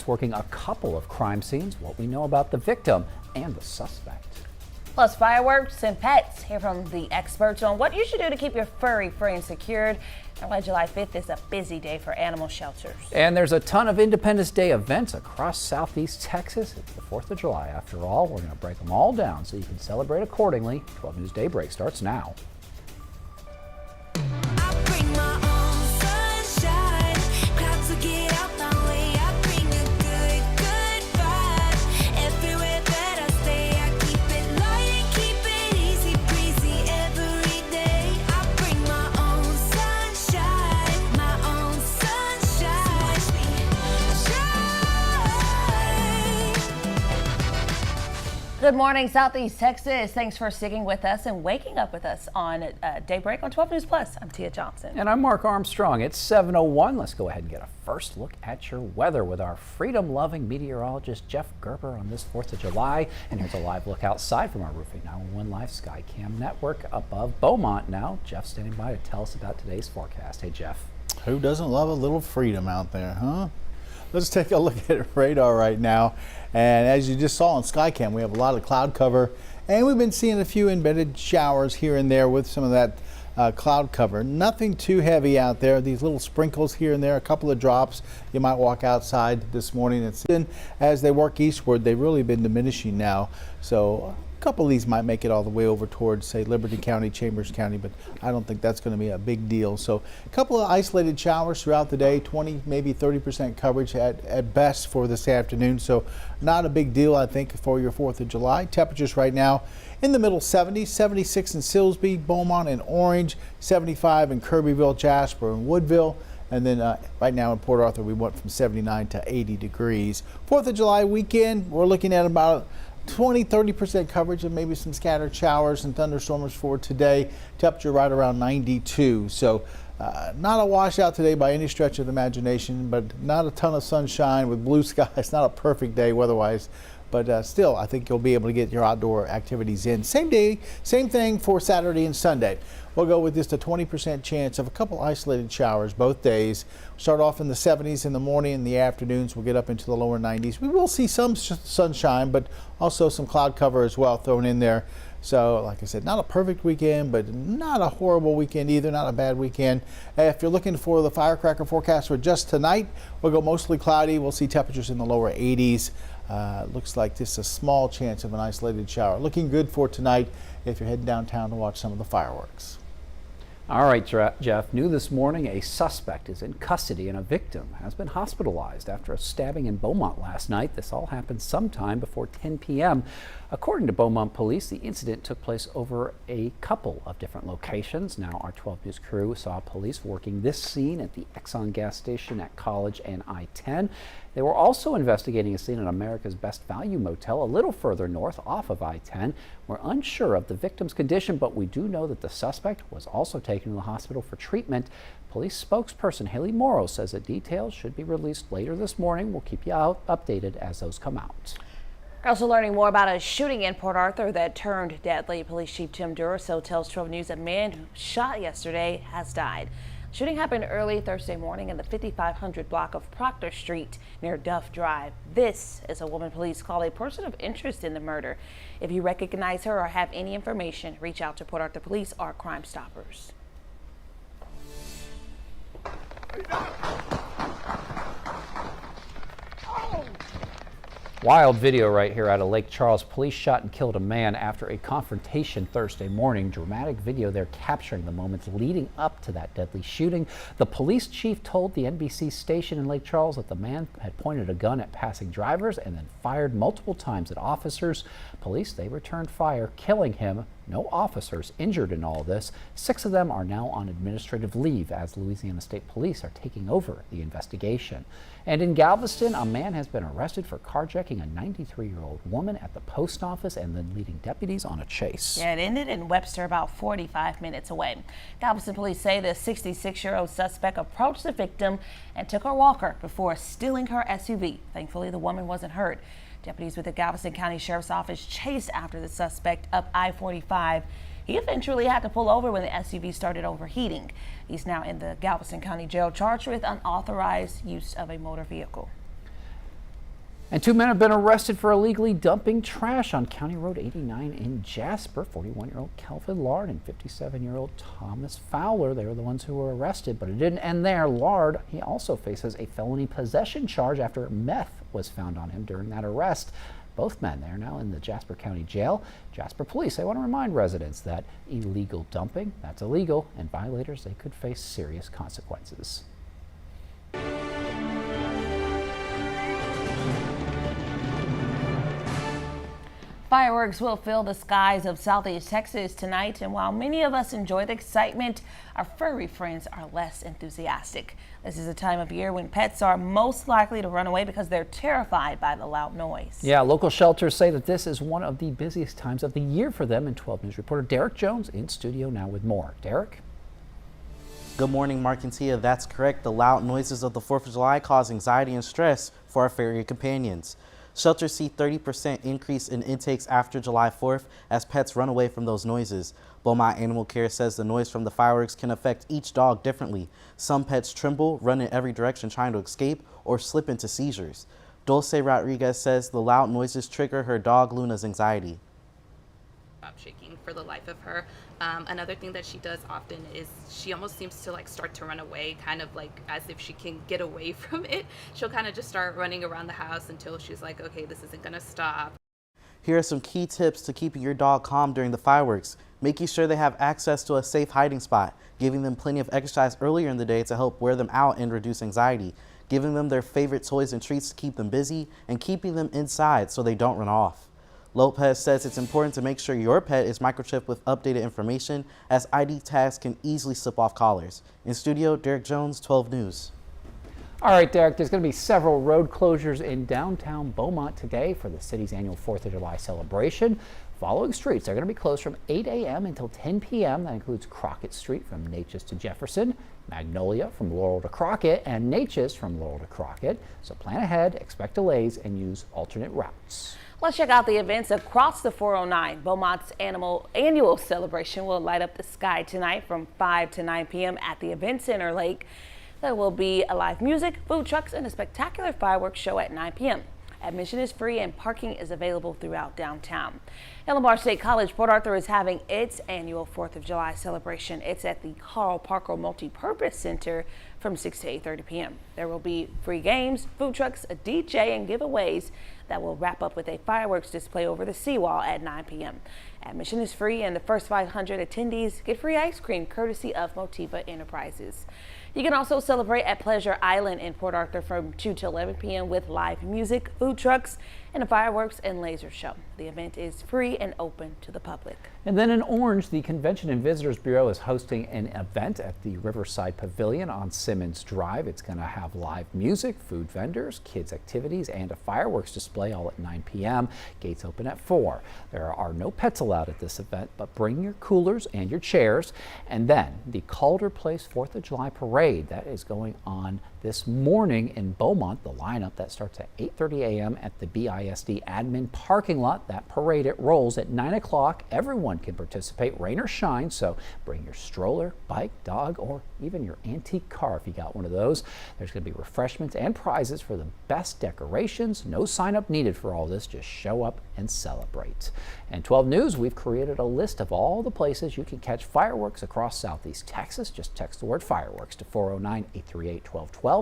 police working a couple of crime scenes, what we know about the victim and the suspect. Plus fireworks and pets. Hear from the experts on what you should do to keep your furry friends secured. And why July 5th is a busy day for animal shelters. And there's a ton of Independence Day events across Southeast Texas. It's the 4th of July after all. We're going to break them all down so you can celebrate accordingly. 12 News Daybreak starts now. Good morning, Southeast Texas. Thanks for sticking with us and waking up with us on Daybreak on 12 News Plus. I'm Tia Johnson. And I'm Mark Armstrong. It's 7:01. Let's go ahead and get a first look at your weather with our freedom-loving meteorologist Jeff Gerber on this 4th of July. And here's a live look outside from our Roofing 911 Live Skycam network above Beaumont now. Jeff standing by to tell us about today's forecast. Hey, Jeff. Who doesn't love a little freedom out there, huh? Let's take a look at radar right now. And as you just saw on Skycam, we have a lot of cloud cover, and we've been seeing a few embedded showers here and there with some of that cloud cover. Nothing too heavy out there. These little sprinkles here and there, a couple of drops. You might walk outside this morning and see. As they work eastward, they've really been diminishing now. So a couple of these might make it all the way over towards, say, Liberty County, Chambers County, but I don't think that's going to be a big deal. So a couple of isolated showers throughout the day, 20, maybe 30% coverage at best for this afternoon. So not a big deal, I think, for your 4th of July. Temperatures right now in the middle 70s, 76 in Silsbee, Beaumont, and Orange, 75 in Kirbyville, Jasper, and Woodville. And then right now in Port Arthur, we went from 79 to 80 degrees. 4th of July weekend, we're looking at about 20-30% coverage and maybe some scattered showers and thunderstorms for today. Temperature right around 92. So not a washout today by any stretch of the imagination, but not a ton of sunshine with blue skies. Not a perfect day weather-wise, but still I think you'll be able to get your outdoor activities in. Same day, same thing for Saturday and Sunday. We'll go with just a 20% chance of a couple isolated showers both days. Start off in the 70s in the morning. In the afternoons, we'll get up into the lower 90s. We will see some sunshine, but also some cloud cover as well thrown in there. So, like I said, not a perfect weekend, but not a horrible weekend either, not a bad weekend. If you're looking for the firecracker forecast for just tonight, we'll go mostly cloudy. We'll see temperatures in the lower 80s. Looks like just a small chance of an isolated shower. Looking good for tonight if you're heading downtown to watch some of the fireworks. All right, Jeff. New this morning, a suspect is in custody and a victim has been hospitalized after a stabbing in Beaumont last night. This all happened sometime before 10 p.m. According to Beaumont police, the incident took place over a couple of different locations. Now, our 12 News crew saw police working this scene at the Exxon gas station at College and I-10. They were also investigating a scene at America's Best Value Motel a little further north off of I-10. We're unsure of the victim's condition, but we do know that the suspect was also taken to the hospital for treatment. Police spokesperson Haley Morrow says that details should be released later this morning. We'll keep you updated as those come out. We're also learning more about a shooting in Port Arthur that turned deadly. Police Chief Tim Duraso tells 12 News a man who shot yesterday has died. Shooting happened early Thursday morning in the 5500 block of Proctor Street near Duff Drive. This is a woman police call a person of interest in the murder. If you recognize her or have any information, reach out to Port Arthur Police or Crime Stoppers. Wild video right here out of Lake Charles. Police shot and killed a man after a confrontation Thursday morning. Dramatic video there capturing the moments leading up to that deadly shooting. The police chief told the NBC station in Lake Charles that the man had pointed a gun at passing drivers and then fired multiple times at officers. Police, they returned fire, killing him. No officers injured in all this. 6 of them are now on administrative leave as Louisiana State Police are taking over the investigation. And in Galveston, a man has been arrested for carjacking a 93-year-old woman at the post office and then leading deputies on a chase. Yeah, it ended in Webster about 45 minutes away. Galveston police say the 66-year-old suspect approached the victim and took her walker before stealing her SUV. Thankfully, the woman wasn't hurt. Deputies with the Galveston County Sheriff's Office chased after the suspect up I-45. He eventually had to pull over when the SUV started overheating. He's now in the Galveston County Jail charged with unauthorized use of a motor vehicle. And 2 men have been arrested for illegally dumping trash on County Road 89 in Jasper. 41-year-old Kelvin Lard and 57-year-old Thomas Fowler. They were the ones who were arrested, but it didn't end there. Lard, he also faces a felony possession charge after meth was found on him during that arrest. Both men, they are now in the Jasper County Jail. Jasper police, they want to remind residents that illegal dumping, that's illegal, and violators, they could face serious consequences. Fireworks will fill the skies of Southeast Texas tonight, and while many of us enjoy the excitement, our furry friends are less enthusiastic. This is a time of year when pets are most likely to run away because they're terrified by the loud noise. Yeah, local shelters say that this is one of the busiest times of the year for them. And 12 News reporter Derek Jones in studio now with more. Derek? Good morning, Mark and Tia. That's correct. The loud noises of the 4th of July cause anxiety and stress for our furry companions. Shelters see 30% increase in intakes after July 4th as pets run away from those noises. Beaumont Animal Care says the noise from the fireworks can affect each dog differently. Some pets tremble, run in every direction trying to escape, or slip into seizures. Dulce Rodriguez says the loud noises trigger her dog Luna's anxiety. Shaking for the life of her. Another thing that she does often is she almost seems to like start to run away, kind of like as if she can get away from it. She'll kind of just start running around the house until she's like, okay, this isn't gonna stop. Here are some key tips to keeping your dog calm during the fireworks. Making sure they have access to a safe hiding spot, giving them plenty of exercise earlier in the day to help wear them out and reduce anxiety, giving them their favorite toys and treats to keep them busy, and keeping them inside so they don't run off. Lopez says it's important to make sure your pet is microchipped with updated information, as ID tags can easily slip off collars. In studio, Derek Jones, 12 News. All right, Derek, there's going to be several road closures in downtown Beaumont today for the city's annual 4th of July celebration. Following streets are going to be closed from 8 a.m. until 10 p.m. That includes Crockett Street from Natchez to Jefferson, Magnolia from Laurel to Crockett, and Natchez from Laurel to Crockett. So plan ahead, expect delays, and use alternate routes. Let's check out the events across the 409. Beaumont's annual celebration will light up the sky tonight from 5 to 9 p.m. at the Event Center Lake. There will be live music, food trucks, and a spectacular fireworks show at 9 p.m. Admission is free and parking is available throughout downtown. Lamar State College Port Arthur is having its annual 4th of July celebration. It's at the Carl Parker Multi-Purpose Center from 6 to 8:30 p.m. There will be free games, food trucks, a DJ, and giveaways that will wrap up with a fireworks display over the seawall at 9 p.m. Admission is free, and the first 500 attendees get free ice cream courtesy of Motiva Enterprises. You can also celebrate at Pleasure Island in Port Arthur from 2 to 11 p.m. with live music, food trucks, and a fireworks and laser show. The event is free and open to the public. And then in Orange, the Convention and Visitors Bureau is hosting an event at the Riverside Pavilion on Simmons Drive. It's going to have live music, food vendors, kids activities, and a fireworks display all at 9 p.m. Gates open at 4. There are no pets allowed at this event, but bring your coolers and your chairs. And then the Calder Place 4th of July Parade, that is going on this morning in Beaumont. The lineup that starts at 8:30 a.m. at the BISD admin parking lot. That parade, it rolls at 9 o'clock. Everyone can participate, rain or shine, so bring your stroller, bike, dog, or even your antique car if you got one of those. There's going to be refreshments and prizes for the best decorations. No sign up needed for all this. Just show up and celebrate. And 12 News, we've created a list of all the places you can catch fireworks across Southeast Texas. Just text the word fireworks to 409-838-1212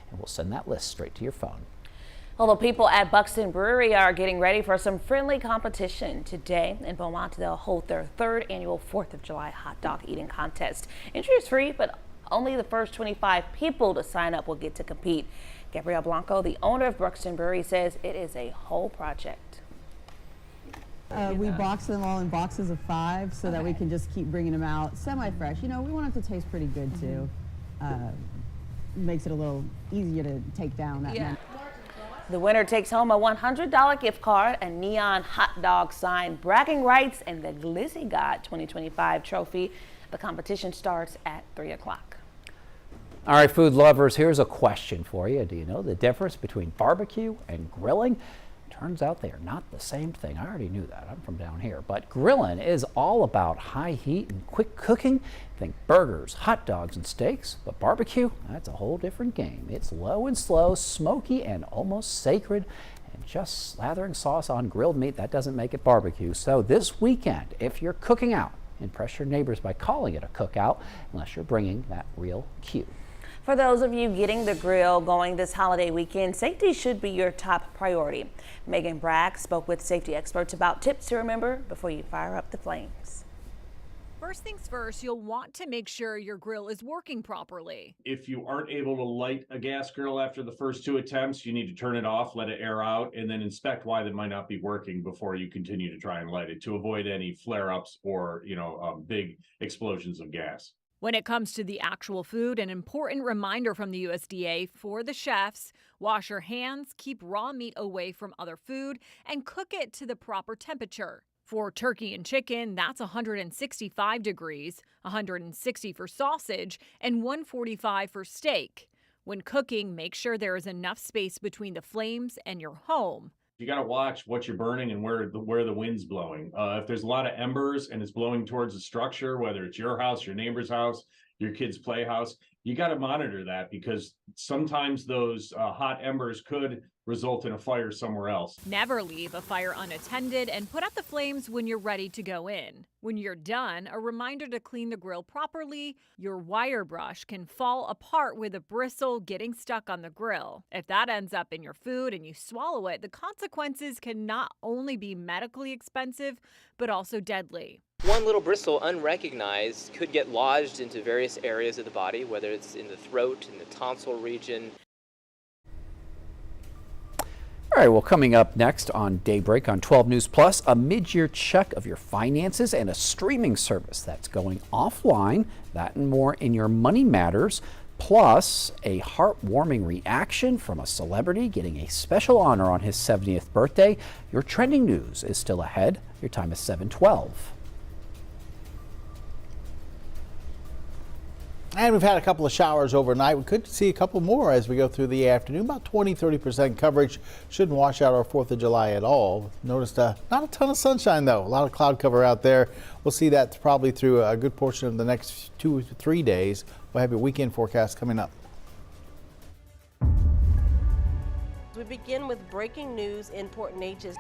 and we'll send that list straight to your phone. Well, the people at Buxton Brewery are getting ready for some friendly competition. Today in Beaumont, they'll hold their 3rd annual 4th of July hot dog eating contest. Entry is free, but only the first 25 people to sign up will get to compete. Gabrielle Blanco, the owner of Buxton Brewery, says it is a whole project. We box them all in boxes of 5 so that we can just keep bringing them out semi-fresh. You know, we want them to taste pretty good too. Makes it a little easier to take down that night. The winner takes home a $100 gift card, a neon hot dog sign, bragging rights, and the Glizzy God 2025 trophy. The competition starts at 3 o'clock. All right, food lovers, here's a question for you. Do you know the difference between barbecue and grilling? Turns out they are not the same thing. I already knew that. I'm from down here. But grilling is all about high heat and quick cooking. Think burgers, hot dogs, and steaks. But barbecue, that's a whole different game. It's low and slow, smoky, and almost sacred. And just slathering sauce on grilled meat, that doesn't make it barbecue. So this weekend, if you're cooking out, impress your neighbors by calling it a cookout, unless you're bringing that real cue. For those of you getting the grill going this holiday weekend, safety should be your top priority. Megan Bragg spoke with safety experts about tips to remember before you fire up the flames. First things first, you'll want to make sure your grill is working properly. If you aren't able to light a gas grill after the first 2 attempts, you need to turn it off, let it air out, and then inspect why that might not be working before you continue to try and light it to avoid any flare-ups or, big explosions of gas. When it comes to the actual food, an important reminder from the USDA for the chefs: wash your hands, keep raw meat away from other food, and cook it to the proper temperature. For turkey and chicken, that's 165 degrees, 160 for sausage, and 145 for steak. When cooking, make sure there is enough space between the flames and your home. You got to watch what you're burning and where the wind's blowing. If there's a lot of embers and it's blowing towards the structure, whether it's your house, your neighbor's house, your kid's playhouse, you got to monitor that, because sometimes those hot embers could result in a fire somewhere else. Never leave a fire unattended, and put out the flames when you're ready to go in. When you're done, a reminder to clean the grill properly. Your wire brush can fall apart with a bristle getting stuck on the grill. If that ends up in your food and you swallow it, the consequences can not only be medically expensive, but also deadly. One little bristle, unrecognized, could get lodged into various areas of the body, whether it's in the throat, in the tonsil region. All right, well, coming up next on Daybreak on 12 News Plus, a mid-year check of your finances and a streaming service that's going offline. That and more in your Money Matters. Plus, a heartwarming reaction from a celebrity getting a special honor on his 70th birthday. Your trending news is still ahead. Your time is 7:12. And we've had a couple of showers overnight. We could see a couple more as we go through the afternoon. About 20-30% coverage. Shouldn't wash out our 4th of July at all. Noticed not a ton of sunshine, though. A lot of cloud cover out there. We'll see that probably through a good portion of the next 2 to 3 days. We'll have your weekend forecast coming up. We begin with breaking news in Port Neches.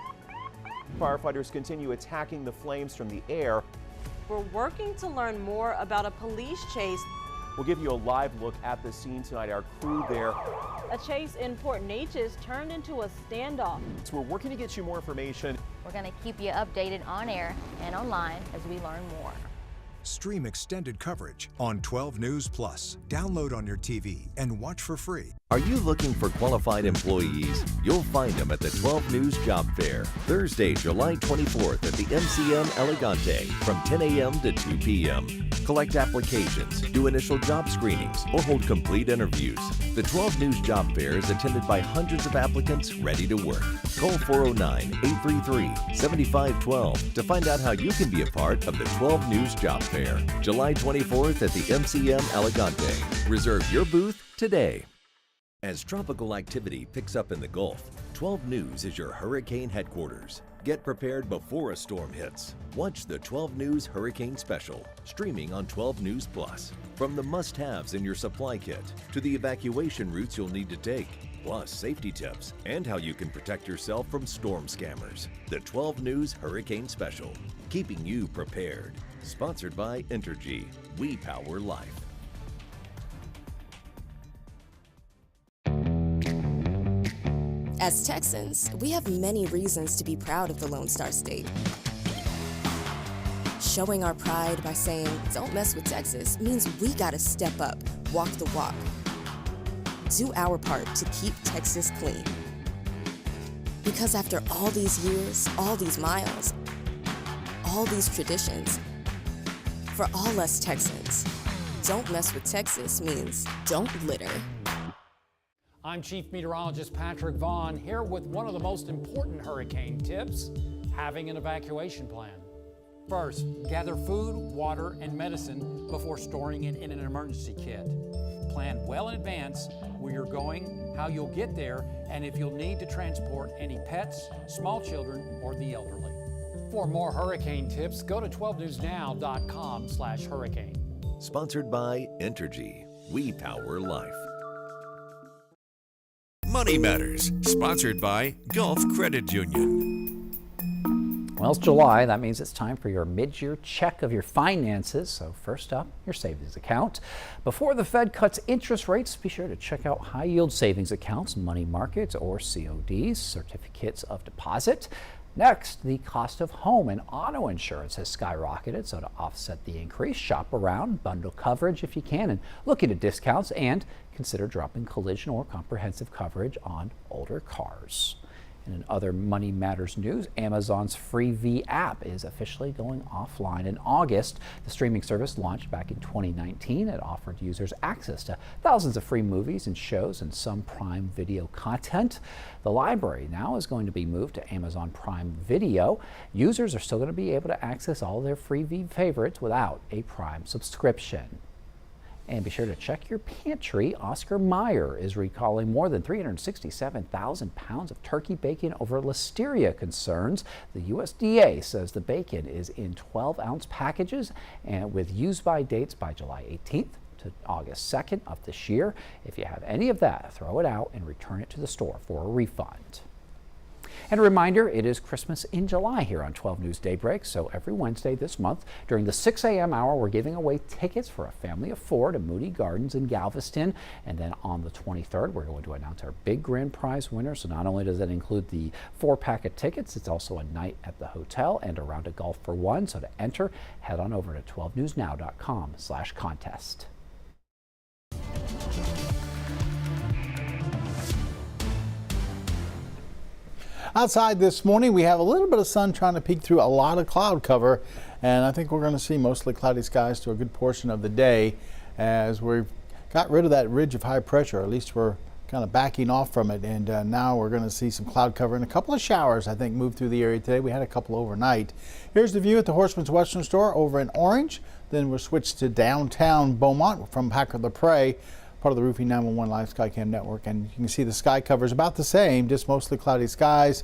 Firefighters continue attacking the flames from the air. We're working to learn more about a police chase. We'll give you a live look at the scene tonight. Our crew there. A chase in Port Neches turned into a standoff. So we're working to get you more information. We're going to keep you updated on air and online as we learn more. Stream extended coverage on 12 News Plus. Download on your TV and watch for free. Are you looking for qualified employees? You'll find them at the 12 News Job Fair, Thursday, July 24th at the MCM Elegante from 10 a.m. to 2 p.m. Collect applications, do initial job screenings, or hold complete interviews. The 12 News Job Fair is attended by hundreds of applicants ready to work. Call 409-833-7512 to find out how you can be a part of the 12 News Job Fair, July 24th at the MCM Elegante. Reserve your booth today. As tropical activity picks up in the Gulf, 12 News is your hurricane headquarters. Get prepared before a storm hits. Watch the 12 News Hurricane Special, streaming on 12 News Plus. From the must-haves in your supply kit to the evacuation routes you'll need to take, plus safety tips and how you can protect yourself from storm scammers. The 12 News Hurricane Special, keeping you prepared. Sponsored by Entergy. We power life. As Texans, we have many reasons to be proud of the Lone Star State. Showing our pride by saying, "Don't mess with Texas," means we gotta step up, walk the walk. Do our part to keep Texas clean. Because after all these years, all these miles, all these traditions, for all us Texans, "Don't mess with Texas" means don't litter. I'm Chief Meteorologist Patrick Vaughn here with one of the most important hurricane tips, having an evacuation plan. First, gather food, water, and medicine before storing it in an emergency kit. Plan well in advance where you're going, how you'll get there, and if you'll need to transport any pets, small children, or the elderly. For more hurricane tips, go to 12newsnow.com/hurricane. Sponsored by Entergy. We power life. Money Matters, sponsored by Gulf Credit Union. Well, it's July. That means it's time for your mid-year check of your finances. So first up, your savings account. Before the Fed cuts interest rates, be sure to check out high-yield savings accounts, money markets, or CODs, certificates of deposit. Next, the cost of home and auto insurance has skyrocketed, so to offset the increase, shop around, bundle coverage if you can, and look into discounts, and consider dropping collision or comprehensive coverage on older cars. And in other Money Matters news, Amazon's Freevee app is officially going offline in August. The streaming service launched back in 2019. It offered users access to thousands of free movies and shows and some Prime Video content. The library now is going to be moved to Amazon Prime Video. Users are still going to be able to access all their Freevee favorites without a Prime subscription. And be sure to check your pantry. Oscar Mayer is recalling more than 367,000 pounds of turkey bacon over listeria concerns. The USDA says the bacon is in 12-ounce packages and with use-by dates by July 18th to August 2nd of this year. If you have any of that, throw it out and return it to the store for a refund. And a reminder, it is Christmas in July here on 12 News Daybreak, so every Wednesday this month during the 6 a.m. hour, we're giving away tickets for a family of 4 to Moody Gardens in Galveston. And then on the 23rd, we're going to announce our big grand prize winner. So not only does that include the 4-pack of tickets, it's also a night at the hotel and a round of golf for one. So to enter, head on over to 12newsnow.com/contest. Outside this morning, we have a little bit of sun trying to peek through a lot of cloud cover, and I think we're going to see mostly cloudy skies to a good portion of the day as we've got rid of that ridge of high pressure. At least we're kind of backing off from it, and now we're going to see some cloud cover and a couple of showers, I think, move through the area today. We had a couple overnight. Here's the view at the Horseman's Western Store over in Orange. Then we'll switch to downtown Beaumont from Packer the Prairie, part of the Roofing 911 Live Skycam network, and you can see the sky cover is about the same, just mostly cloudy skies.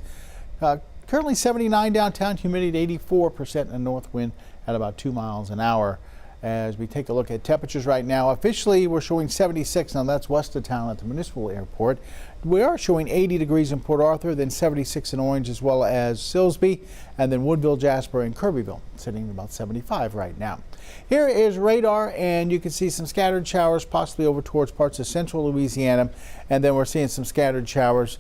Currently 79 downtown, humidity 84%, and a north wind at about 2 miles an hour. As we take a look at temperatures right now, officially we're showing 76. Now that's west of town at the municipal airport. We are showing 80 degrees in Port Arthur, then 76 in Orange as well as Silsbee, and then Woodville, Jasper, and Kirbyville sitting at about 75 right now. Here is radar, and you can see some scattered showers possibly over towards parts of central Louisiana, and then we're seeing some scattered showers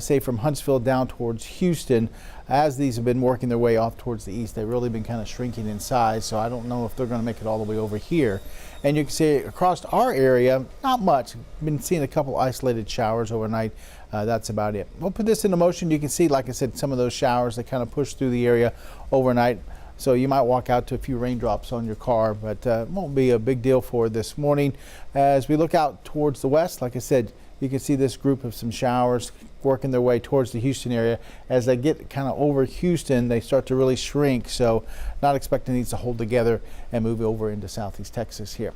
say from Huntsville down towards Houston. As these have been working their way off towards the east, they've really been kind of shrinking in size, so I don't know if they're going to make it all the way over here. And you can see across our area, not much. Been seeing a couple isolated showers overnight. That's about it. We'll put this into motion. You can see, like I said, some of those showers that kind of push through the area overnight. So you might walk out to a few raindrops on your car, but it won't be a big deal for this morning. As we look out towards the west, like I said, you can see this group of some showers working their way towards the Houston area. As they get kind of over Houston, they start to really shrink. So not expecting these to hold together and move over into southeast Texas here.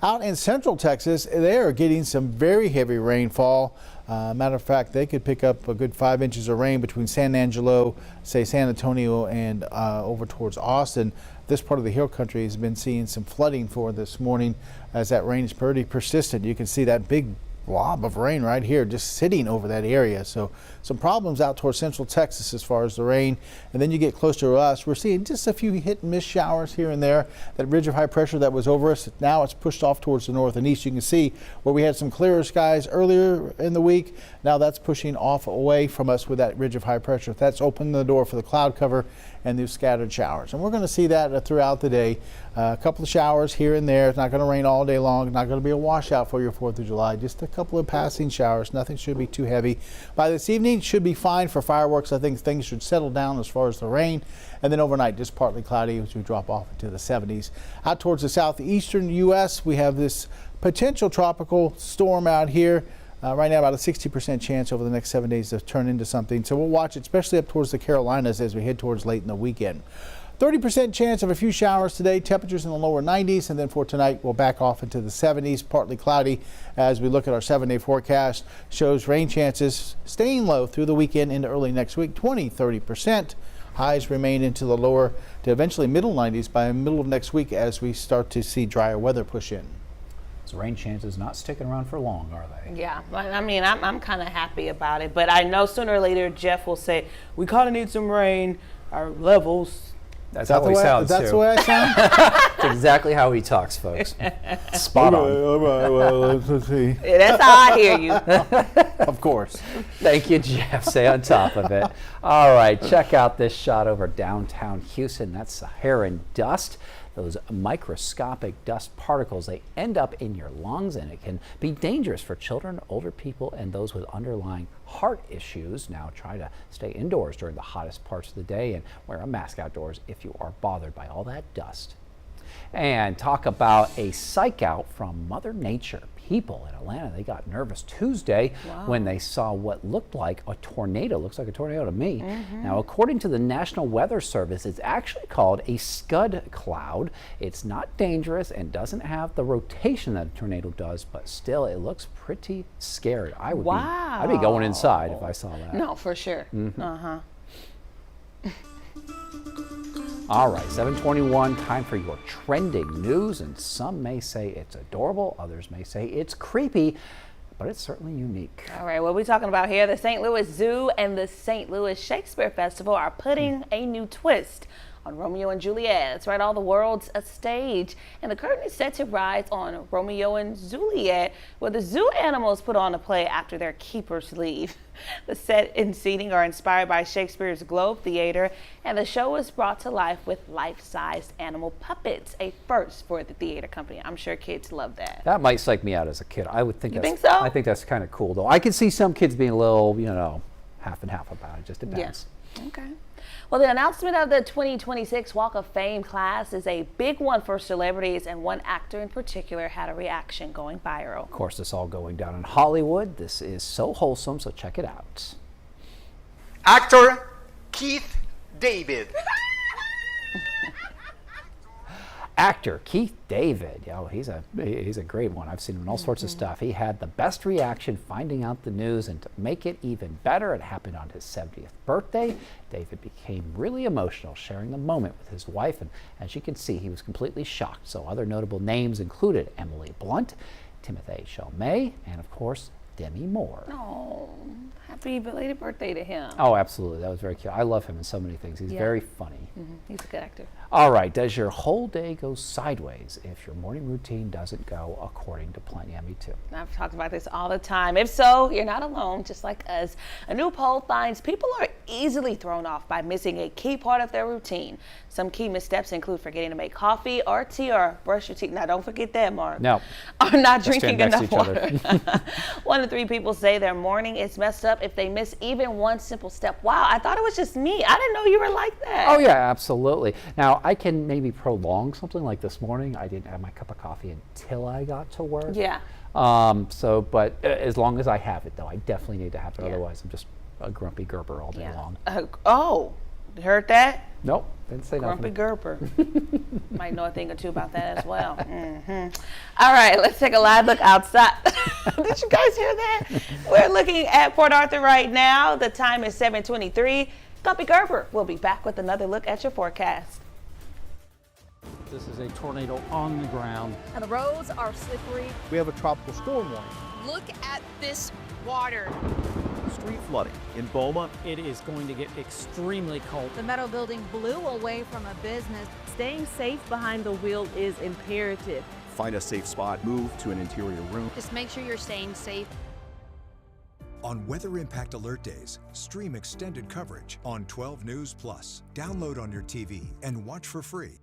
Out in central Texas, they are getting some very heavy rainfall. Matter of fact, they could pick up a good 5 inches of rain between San Angelo, say San Antonio, and over towards Austin. This part of the hill country has been seeing some flooding for this morning as that rain is pretty persistent. You can see that big blob of rain right here just sitting over that area. So some problems out towards central Texas as far as the rain. And then you get closer to us, we're seeing just a few hit and miss showers here and there. That ridge of high pressure that was over us, now it's pushed off towards the north and east. You can see where we had some clearer skies earlier in the week. Now that's pushing off away from us with that ridge of high pressure. That's opened the door for the cloud cover and these scattered showers. And we're going to see that throughout the day. A couple of showers here and there. It's not going to rain all day long. It's not going to be a washout for your 4th of July. Just a couple of passing showers. Nothing should be too heavy. By this evening, should be fine for fireworks. I think things should settle down as far as the rain. And then overnight, just partly cloudy as we drop off into the 70s. Out towards the southeastern U.S., we have this potential tropical storm out here. Right now, about a 60% chance over the next 7 days to turn into something. So we'll watch it, especially up towards the Carolinas as we head towards late in the weekend. 30% chance of a few showers today, temperatures in the lower 90s, and then for tonight we'll back off into the 70s, partly cloudy as we look at our 7-day forecast. Shows rain chances staying low through the weekend into early next week, 20-30%. Highs remain into the lower to eventually middle 90s by the middle of next week as we start to see drier weather push in. those rain chances not sticking around for long, are they? Yeah, I mean, I'm kind of happy about it, but I know sooner or later Jeff will say, we kind of need some rain, our levels. That's how he sounds, That's too. the way I sound? That's exactly how he talks, folks. Spot on. All right, well, let's see. Yeah, that's how I hear you. Of course. Thank you, Jeff. Stay on top of it. All right, check out this shot over downtown Houston. That's Saharan dust. Those microscopic dust particles, they end up in your lungs, and it can be dangerous for children, older people, and those with underlying heart issues. Now try to stay indoors during the hottest parts of the day and wear a mask outdoors if you are bothered by all that dust. And talk about a psych out from Mother Nature. People in Atlanta, they got nervous Tuesday when they saw what looked like a tornado. Looks like a tornado to me. Now, according to the National Weather Service, it's actually called a scud cloud. It's not dangerous and doesn't have the rotation that a tornado does, but still, it looks pretty scary. I'd be going inside if I saw that. No, for sure. All right, 7:21, time for your trending news, and some may say it's adorable, others may say it's creepy, but it's certainly unique. All right, what we're talking about here, the St. Louis Zoo and the St. Louis Shakespeare Festival are putting a new twist on Romeo and Juliet. It's right, all the world's a stage, and the curtain is set to rise on Romeo and Juliet, where the zoo animals put on a play after their keepers leave. The set and seating are inspired by Shakespeare's Globe Theater, and the show is brought to life with life-sized animal puppets, a first for the theater company. I'm sure kids love that. That might psych me out as a kid. I would think. You that's, think so? I think that's kind of cool, though. I could see some kids being a little, half and half about it. Just depends. Yeah. Okay. Well, the announcement of the 2026 Walk of Fame class is a big one for celebrities, and one actor in particular had a reaction going viral. Of course, this all going down in Hollywood. This is so wholesome, so check it out. Actor Keith David. Actor Keith David, he's a great one. I've seen him in all sorts of stuff. He had the best reaction finding out the news, and to make it even better, it happened on his 70th birthday. David became really emotional sharing the moment with his wife, and as you can see, he was completely shocked. So other notable names included Emily Blunt, Timothée Chalamet, and of course, Demi Moore. Oh, happy belated birthday to him. Oh, absolutely. That was very cute. I love him in so many things. He's very funny. He's a good actor. All right. Does your whole day go sideways if your morning routine doesn't go according to plan? Yeah, me too. I've talked about this all the time. If so, you're not alone, just like us. A new poll finds people are easily thrown off by missing a key part of their routine. Some key missteps include forgetting to make coffee or tea or brush your teeth. Now, don't forget that, Mark. No. Or not Let's drinking stand next enough to each other. water. 1 in 3 people say their morning is messed up if they miss even one simple step. Wow, I thought it was just me. I didn't know you were like that. Oh, yeah, absolutely. Now, I can maybe prolong something like this morning. I didn't have my cup of coffee until I got to work. Yeah. But as long as I have it, though, I definitely need to have it. Otherwise, I'm just a grumpy Gerber all day long. Heard that? Nope, didn't say Grumpy nothing. Gerber. Might know a thing or two about that as well. All right, let's take a live look outside. Did you guys hear that? We're looking at Port Arthur right now. The time is 7:23. Grumpy Gerber will be back with another look at your forecast. This is a tornado on the ground. And the roads are slippery. We have a tropical storm warning. Look at this water. Street flooding in Beaumont. It is going to get extremely cold. The metal building blew away from a business. Staying safe behind the wheel is imperative. Find a safe spot, move to an interior room. Just make sure you're staying safe. On Weather Impact Alert Days, stream extended coverage on 12 News Plus. Download on your TV and watch for free.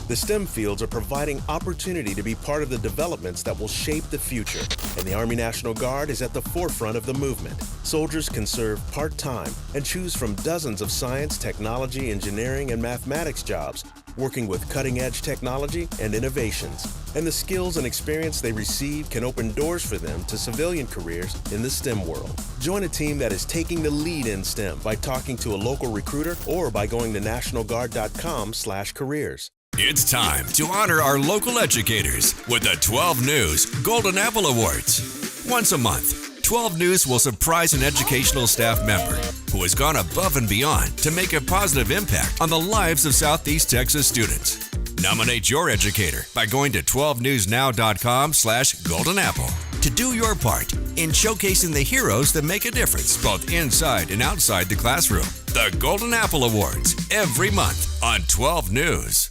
The STEM fields are providing opportunity to be part of the developments that will shape the future, and the Army National Guard is at the forefront of the movement. Soldiers can serve part-time and choose from dozens of science, technology, engineering, and mathematics jobs, working with cutting-edge technology and innovations. And the skills and experience they receive can open doors for them to civilian careers in the STEM world. Join a team that is taking the lead in STEM by talking to a local recruiter or by going to nationalguard.com/careers. It's time to honor our local educators with the 12 News Golden Apple Awards. Once a month, 12 News will surprise an educational staff member who has gone above and beyond to make a positive impact on the lives of Southeast Texas students. Nominate your educator by going to 12newsnow.com/Golden Apple to do your part in showcasing the heroes that make a difference both inside and outside the classroom. The Golden Apple Awards, every month on 12 News.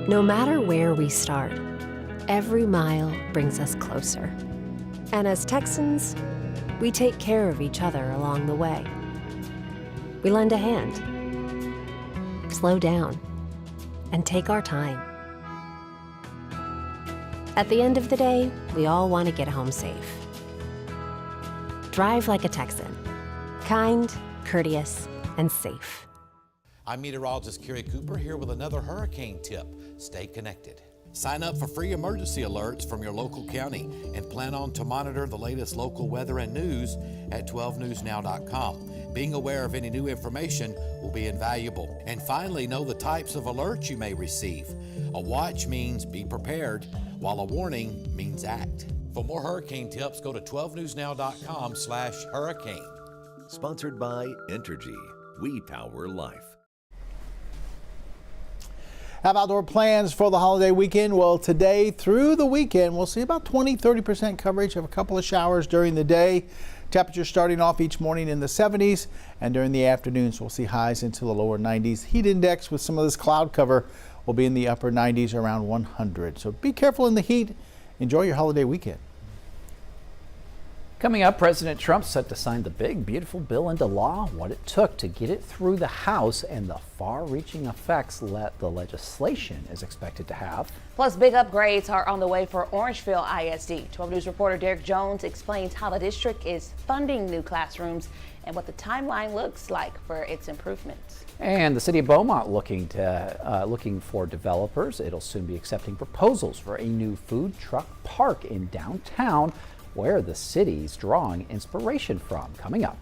No matter where we start, every mile brings us closer. And as Texans, we take care of each other along the way. We lend a hand, slow down, and take our time. At the end of the day, we all want to get home safe. Drive like a Texan. Kind, courteous, and safe. I'm meteorologist Kerry Cooper here with another hurricane tip. Stay connected. Sign up for free emergency alerts from your local county and plan on to monitor the latest local weather and news at 12newsnow.com. Being aware of any new information will be invaluable. And finally, know the types of alerts you may receive. A watch means be prepared, while a warning means act. For more hurricane tips, go to 12newsnow.com/hurricane. Sponsored by Entergy. We power life. Have outdoor plans for the holiday weekend? Well, today through the weekend, we'll see about 20-30% coverage of a couple of showers during the day. Temperatures starting off each morning in the 70s, and during the afternoons, we'll see highs into the lower 90s. Heat index with some of this cloud cover will be in the upper 90s, around 100. So be careful in the heat. Enjoy your holiday weekend. Coming up, President Trump set to sign the big, beautiful bill into law, what it took to get it through the House, and the far-reaching effects that the legislation is expected to have. Plus, big upgrades are on the way for Orangeville ISD. 12 News reporter Derek Jones explains how the district is funding new classrooms and what the timeline looks like for its improvements. And the city of Beaumont looking for developers. It'll soon be accepting proposals for a new food truck park in downtown, where the city's drawing inspiration from. Coming up.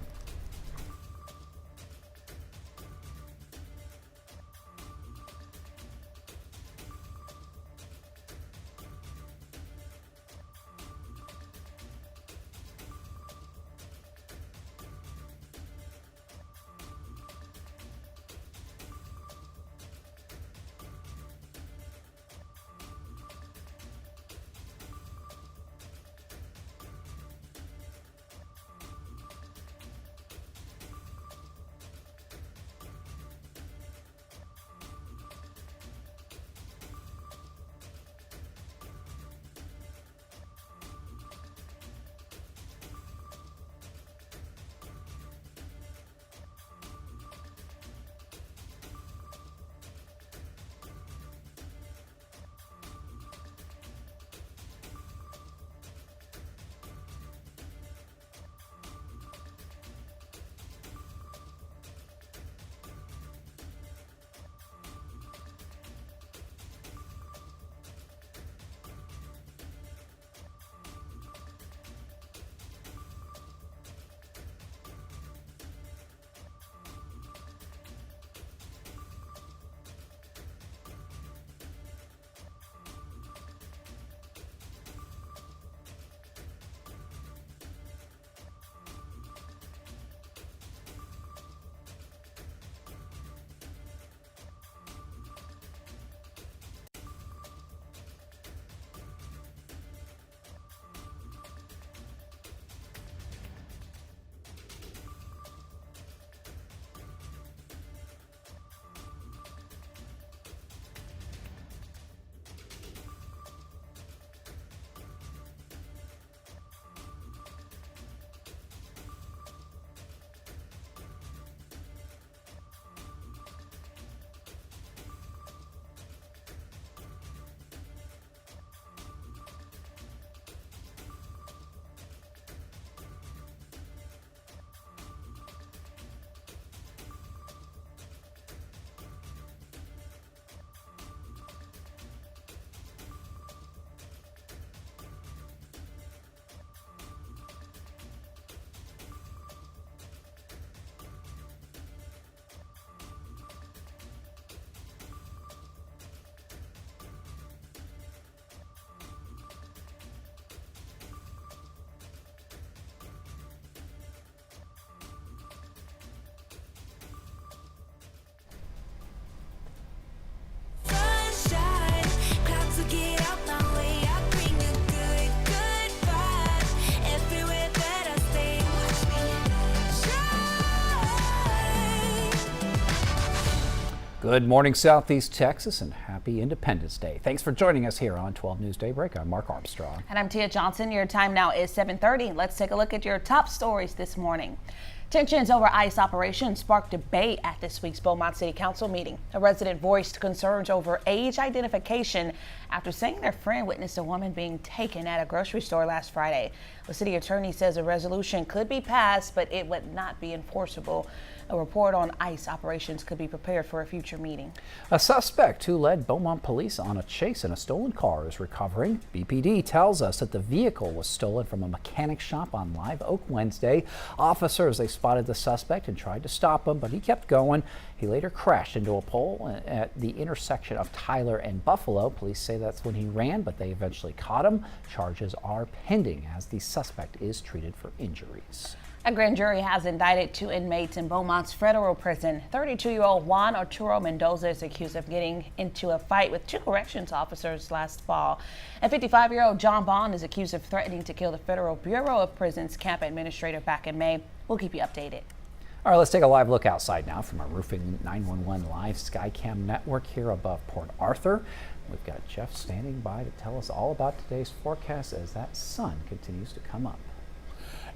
Good morning, Southeast Texas, and happy Independence Day. Thanks for joining us here on 12 News Daybreak. I'm Mark Armstrong. And I'm Tia Johnson. Your time now is 7:30. Let's take a look at your top stories this morning. Tensions over ICE operations sparked debate at this week's Beaumont City Council meeting. A resident voiced concerns over age identification after saying their friend witnessed a woman being taken at a grocery store last Friday. The city attorney says a resolution could be passed, but it would not be enforceable. A report on ICE operations could be prepared for a future meeting. A suspect who led Beaumont police on a chase in a stolen car is recovering. BPD tells us that the vehicle was stolen from a mechanic shop on Live Oak Wednesday. Officers, they spotted the suspect and tried to stop him, but he kept going. He later crashed into a pole at the intersection of Tyler and Buffalo. Police say that's when he ran, but they eventually caught him. Charges are pending as the suspect is treated for injuries. A grand jury has indicted 2 inmates in Beaumont's federal prison. 32-year-old Juan Arturo Mendoza is accused of getting into a fight with 2 corrections officers last fall. And 55-year-old John Bond is accused of threatening to kill the Federal Bureau of Prisons camp administrator back in May. We'll keep you updated. All right, let's take a live look outside now from our Roofing 911 live Skycam network here above Port Arthur. We've got Jeff standing by to tell us all about today's forecast as that sun continues to come up.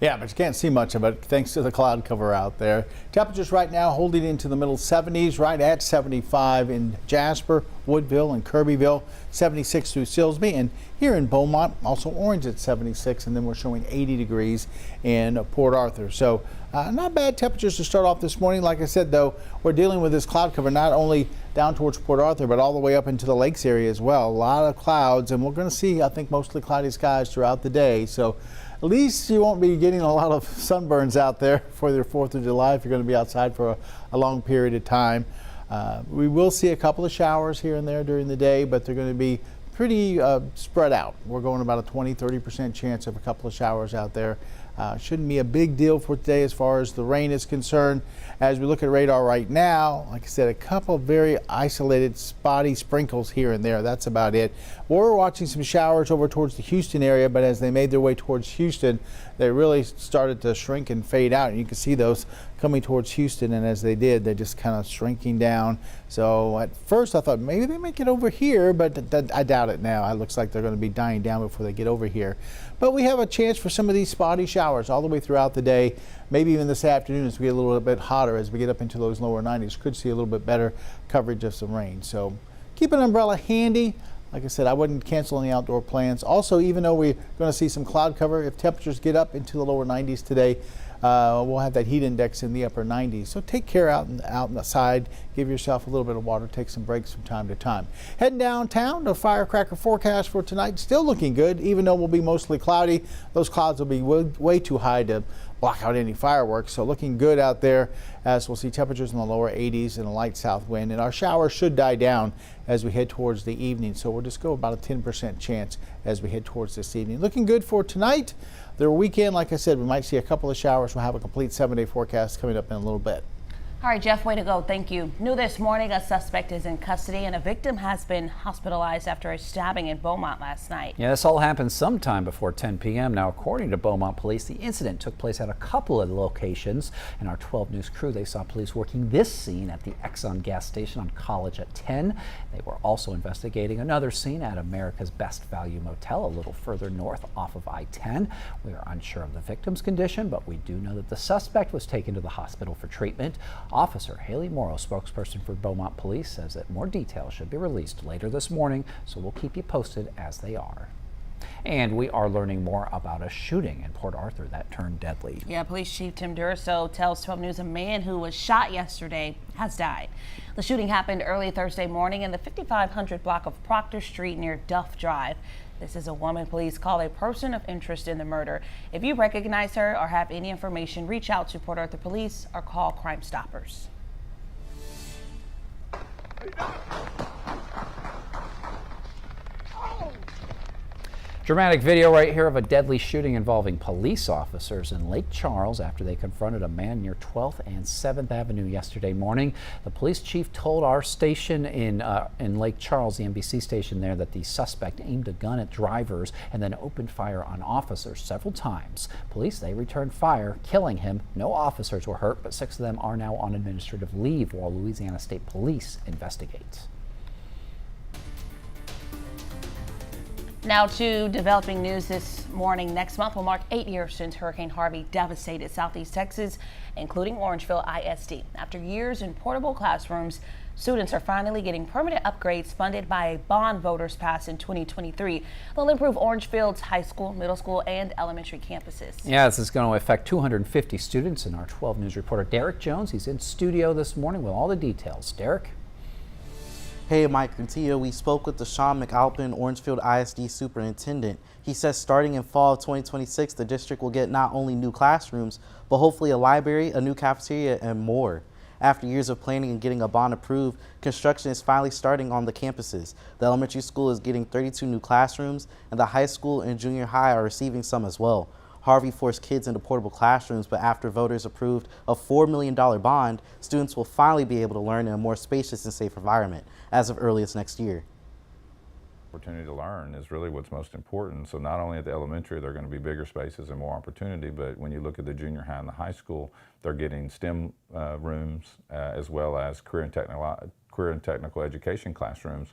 Yeah, but you can't see much of it thanks to the cloud cover out there. Temperatures right now holding into the middle 70s, right at 75 in Jasper, Woodville, and Kirbyville, 76 through Silsbee, and here in Beaumont, also orange at 76, and then we're showing 80 degrees in Port Arthur. So not bad temperatures to start off this morning. Like I said, though, we're dealing with this cloud cover not only down towards Port Arthur, but all the way up into the lakes area as well. A lot of clouds, and we're going to see, I think, mostly cloudy skies throughout the day. So at least you won't be getting a lot of sunburns out there for your 4th of July if you're going to be outside for a long period of time. We will see a couple of showers here and there during the day, but they're going to be pretty spread out. We're going about a 20-30% chance of a couple of showers out there. Shouldn't be a big deal for today as far as the rain is concerned. As we look at radar right now, like I said, a couple of very isolated spotty sprinkles here and there. That's about it. We're watching some showers over towards the Houston area, but as they made their way towards Houston, they really started to shrink and fade out. And you can see those coming towards Houston, and as they did, they're just kind of shrinking down. So at first I thought maybe they might get over here, but I doubt it now. It looks like they're going to be dying down before they get over here. But we have a chance for some of these spotty showers all the way throughout the day, maybe even this afternoon as we get a little bit hotter, as we get up into those lower 90s. Could see a little bit better coverage of some rain. So keep an umbrella handy. Like I said, I wouldn't cancel any outdoor plans. Also, even though we're going to see some cloud cover, if temperatures get up into the lower 90s today, we'll have that heat index in the upper 90s. So take care out in the side. Give yourself a little bit of water. Take some breaks from time to time. Heading downtown, the firecracker forecast for tonight still looking good, even though we'll be mostly cloudy. Those clouds will be way too high to block out any fireworks. So looking good out there as we'll see temperatures in the lower 80s and a light south wind. And our showers should die down as we head towards the evening. So we'll just go about a 10% chance as we head towards this evening. Looking good for tonight. The weekend, like I said, we might see a couple of showers. We'll have a complete 7-day forecast coming up in a little bit. All right, Jeff, way to go. Thank you. New this morning, a suspect is in custody and a victim has been hospitalized after a stabbing in Beaumont last night. Yeah, this all happened sometime before 10 p.m. Now, according to Beaumont police, the incident took place at a couple of locations. And our 12 News crew, they saw police working this scene at the Exxon gas station on College at 10. They were also investigating another scene at America's Best Value Motel a little further north off of I-10. We are unsure of the victim's condition, but we do know that the suspect was taken to the hospital for treatment. Officer Haley Morrow, spokesperson for Beaumont Police, says that more details should be released later this morning, so we'll keep you posted as they are. And we are learning more about a shooting in Port Arthur that turned deadly. Yeah, Police Chief Tim Duraso tells 12 News a man who was shot yesterday has died. The shooting happened early Thursday morning in the 5500 block of Proctor Street near Duff Drive. This is a woman police call a person of interest in the murder. If you recognize her or have any information, reach out to Port Arthur Police or call Crime Stoppers. Dramatic video right here of a deadly shooting involving police officers in Lake Charles after they confronted a man near 12th and 7th Avenue yesterday morning. The police chief told our station in Lake Charles, the NBC station there, that the suspect aimed a gun at drivers and then opened fire on officers several times. Police, they returned fire, killing him. No officers were hurt, but 6 of them are now on administrative leave while Louisiana State Police investigates. Now to developing news this morning. Next month will mark 8 years since Hurricane Harvey devastated Southeast Texas, including Mauriceville ISD. After years in portable classrooms, students are finally getting permanent upgrades funded by a bond voters passed in 2023. They'll improve Orangeville's high school, middle school, and elementary campuses. Yeah, this is going to affect 250 students, and our 12 News reporter Derek Jones, he's in studio this morning with all the details. Derek? Hey, Mike and Tia, we spoke with Deshaun McAlpin, Orangefield ISD superintendent. He says starting in fall of 2026, the district will get not only new classrooms, but hopefully a library, a new cafeteria, and more. After years of planning and getting a bond approved, construction is finally starting on the campuses. The elementary school is getting 32 new classrooms, and the high school and junior high are receiving some as well. Harvey forced kids into portable classrooms, but after voters approved a $4 million bond, students will finally be able to learn in a more spacious and safe environment as of early as next year. Opportunity to learn is really what's most important. So not only at the elementary, they're going to be bigger spaces and more opportunity, but when you look at the junior high and the high school, they're getting STEM rooms as well as career and technical education classrooms.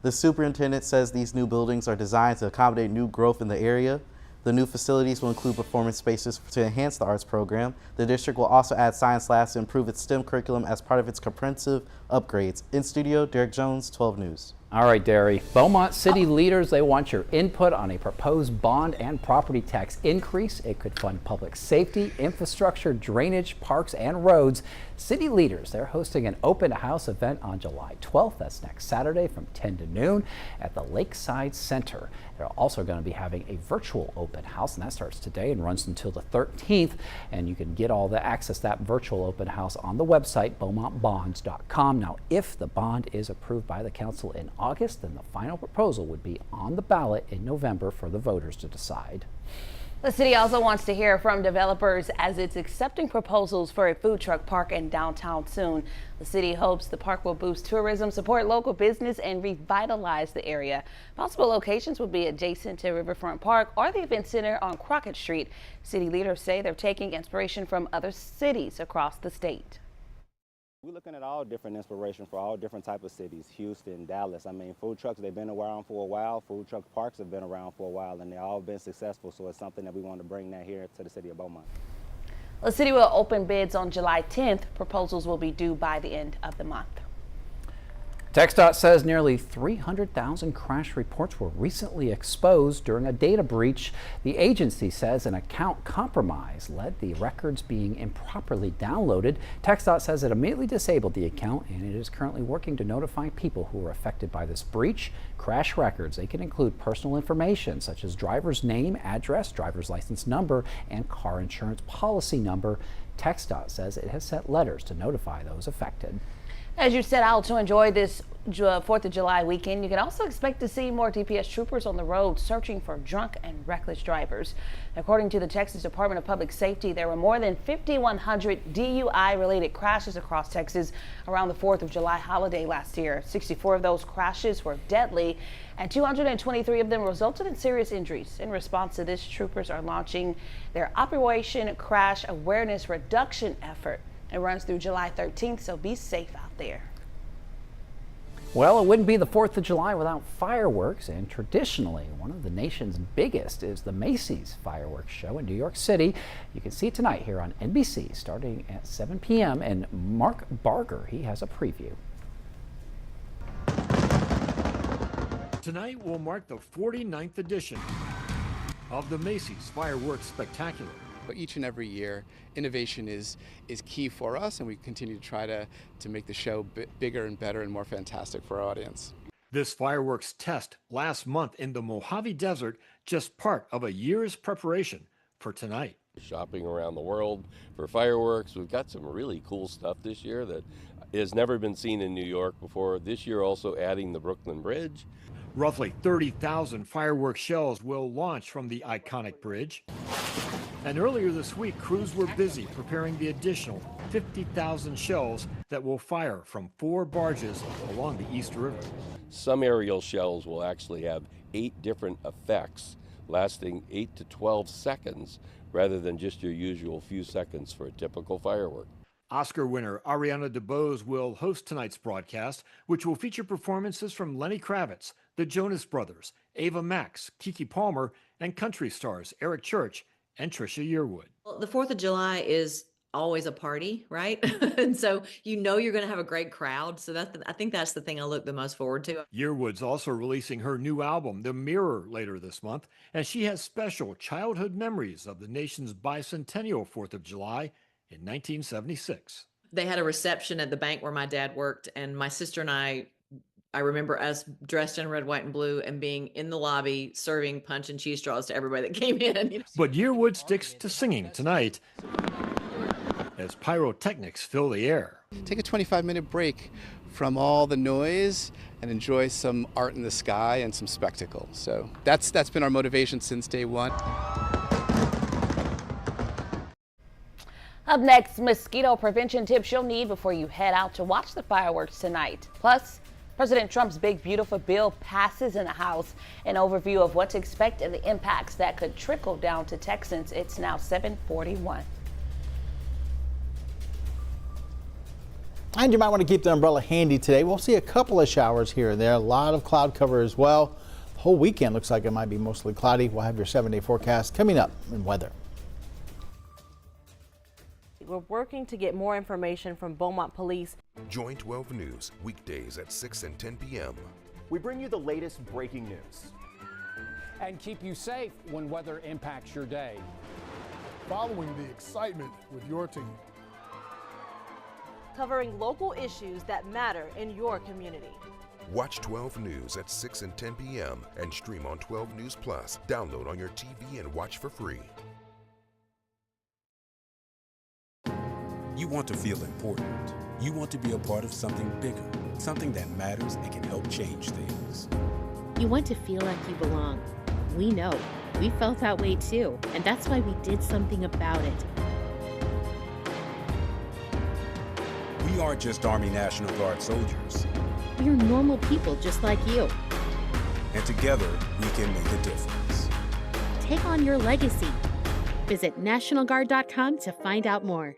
The superintendent says these new buildings are designed to accommodate new growth in the area. The new facilities will include performance spaces to enhance the arts program. The district will also add science labs to improve its STEM curriculum as part of its comprehensive upgrades. In studio, Derek Jones, 12 News. All right, Derry. Beaumont city leaders, they want your input on a proposed bond and property tax increase. It could fund public safety, infrastructure, drainage, parks, and roads. City leaders, they're hosting an open house event on July 12th. That's next Saturday from 10 to noon at the Lakeside Center. They're also going to be having a virtual open house, and that starts today and runs until the 13th. And you can get all the access to that virtual open house on the website, beaumontbonds.com. Now, if the bond is approved by the council in August, then the final proposal would be on the ballot in November for the voters to decide. The city also wants to hear from developers as it's accepting proposals for a food truck park in downtown soon. The city hopes the park will boost tourism, support local business, and revitalize the area. Possible locations will be adjacent to Riverfront Park or the event center on Crockett Street. City leaders say they're taking inspiration from other cities across the state. We're looking at all different inspiration for all different type of cities, Houston, Dallas. I mean, food trucks, they've been around for a while. Food truck parks have been around for a while, and they've all been successful. So it's something that we want to bring that here to the city of Beaumont. The city will open bids on July 10th. Proposals will be due by the end of the month. TxDOT says nearly 300,000 crash reports were recently exposed during a data breach. The agency says an account compromise led the records being improperly downloaded. TxDOT says it immediately disabled the account, and it is currently working to notify people who were affected by this breach. Crash records, they can include personal information such as driver's name, address, driver's license number, and car insurance policy number. TxDOT says it has sent letters to notify those affected. As you set out to enjoy this 4th of July weekend, you can also expect to see more DPS troopers on the road searching for drunk and reckless drivers. According to the Texas Department of Public Safety, there were more than 5,100 DUI-related crashes across Texas around the 4th of July holiday last year. 64 of those crashes were deadly, and 223 of them resulted in serious injuries. In response to this, troopers are launching their Operation Crash Awareness Reduction effort. It runs through July 13th, so be safe out there. Well, it wouldn't be the 4th of July without fireworks, and traditionally, one of the nation's biggest is the Macy's fireworks show in New York City. You can see it tonight here on NBC starting at 7 p.m. and Mark Barger, he has a preview. Tonight will mark the 49th edition of the Macy's Fireworks Spectacular. But each and every year, innovation is key for us, and we continue to try to make the show bigger and better and more fantastic for our audience. This fireworks test last month in the Mojave Desert, just part of a year's preparation for tonight. Shopping around the world for fireworks. We've got some really cool stuff this year that has never been seen in New York before. This year also adding the Brooklyn Bridge. Roughly 30,000 fireworks shells will launch from the iconic bridge. And earlier this week, crews were busy preparing the additional 50,000 shells that will fire from 4 barges along the East River. Some aerial shells will actually have 8 different effects lasting 8 to 12 seconds rather than just your usual few seconds for a typical firework. Oscar winner Ariana DeBose will host tonight's broadcast, which will feature performances from Lenny Kravitz, the Jonas Brothers, Ava Max, Keke Palmer, and country stars Eric Church and Trisha Yearwood. Well, the 4th of July is always a party, right? And so you know you're going to have a great crowd. So I think that's the thing I look the most forward to. Yearwood's also releasing her new album, The Mirror, later this month, and she has special childhood memories of the nation's bicentennial 4th of July in 1976. They had a reception at the bank where my dad worked, and my sister and I remember us dressed in red, white, and blue and being in the lobby serving punch and cheese straws to everybody that came in. But Yearwood sticks to singing tonight as pyrotechnics fill the air. Take a 25-minute break from all the noise and enjoy some art in the sky and some spectacle. So that's been our motivation since day one. Up next, mosquito prevention tips you'll need before you head out to watch the fireworks tonight. Plus, President Trump's big, beautiful bill passes in the House. An overview of what to expect and the impacts that could trickle down to Texans. It's now 7:41. And you might want to keep the umbrella handy today. We'll see a couple of showers here and there. A lot of cloud cover as well. The whole weekend looks like it might be mostly cloudy. We'll have your 7-day forecast coming up in weather. We're working to get more information from Beaumont Police. Join 12 News weekdays at 6 and 10 p.m. We bring you the latest breaking news. And keep you safe when weather impacts your day. Following the excitement with your team. Covering local issues that matter in your community. Watch 12 News at 6 and 10 p.m. and stream on 12 News Plus. Download on your TV and watch for free. You want to feel important. You want to be a part of something bigger, something that matters and can help change things. You want to feel like you belong. We know. We felt that way too, and that's why we did something about it. We aren't just Army National Guard soldiers. We are normal people just like you. And together, we can make a difference. Take on your legacy. Visit NationalGuard.com to find out more.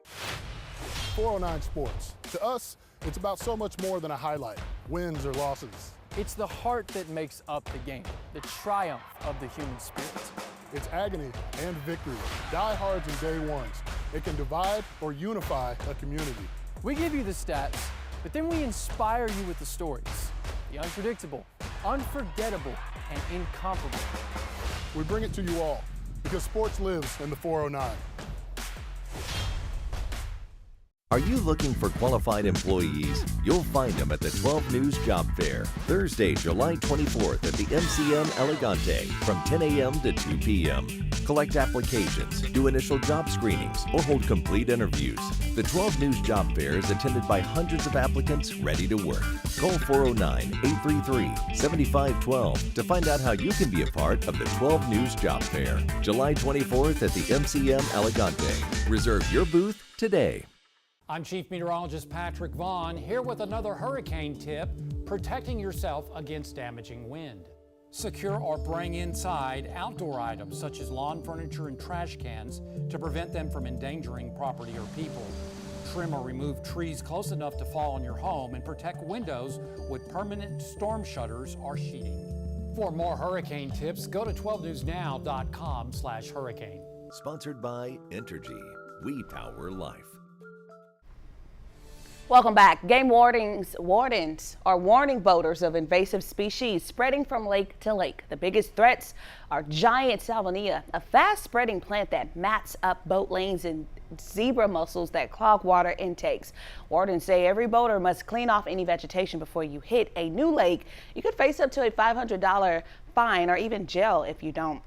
409 Sports. To us, it's about so much more than a highlight, wins or losses. It's the heart that makes up the game, the triumph of the human spirit. It's agony and victory, diehards and day ones. It can divide or unify a community. We give you the stats, but then we inspire you with the stories. The unpredictable, unforgettable, and incomparable. We bring it to you all because sports lives in the 409. Are you looking for qualified employees? You'll find them at the 12 News Job Fair, Thursday, July 24th at the MCM Elegante from 10 a.m. to 2 p.m. Collect applications, do initial job screenings, or hold complete interviews. The 12 News Job Fair is attended by hundreds of applicants ready to work. Call 409-833-7512 to find out how you can be a part of the 12 News Job Fair, July 24th at the MCM Elegante. Reserve your booth today. I'm Chief Meteorologist Patrick Vaughn, here with another hurricane tip, protecting yourself against damaging wind. Secure or bring inside outdoor items such as lawn furniture and trash cans to prevent them from endangering property or people. Trim or remove trees close enough to fall on your home and protect windows with permanent storm shutters or sheeting. For more hurricane tips, go to 12newsnow.com/hurricane. Sponsored by Entergy. We power life. Welcome back. Game wardens are warning boaters of invasive species spreading from lake to lake. The biggest threats are giant salvinia, a fast-spreading plant that mats up boat lanes and zebra mussels that clog water intakes. Wardens say every boater must clean off any vegetation before you hit a new lake. You could face up to a $500 fine or even jail if you don't.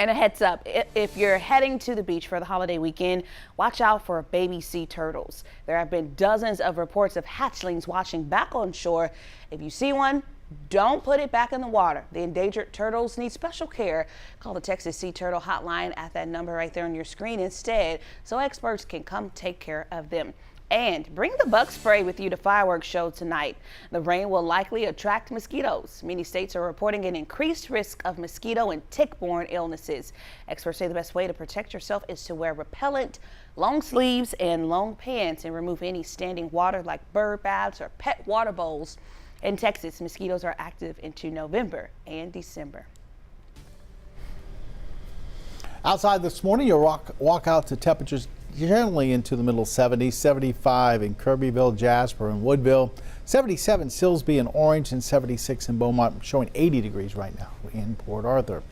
And a heads up, if you're heading to the beach for the holiday weekend, watch out for baby sea turtles. There have been dozens of reports of hatchlings washing back on shore. If you see one, Don't put it back in the water. The endangered turtles need special care. Call the Texas Sea Turtle Hotline at that number right there on your screen instead, so experts can come take care of them. And bring the bug spray with you to fireworks show tonight. The rain will likely attract mosquitoes. Many states are reporting an increased risk of mosquito and tick-borne illnesses. Experts say the best way to protect yourself is to wear repellent, long sleeves, and long pants, and remove any standing water like bird baths or pet water bowls. In Texas, mosquitoes are active into November and December. Outside this morning, you'll walk out to temperatures generally into the middle 70s, 75 in Kirbyville, Jasper, and Woodville, 77 Silsbee and Orange, and 76 in Beaumont, showing 80 degrees right now in Port Arthur.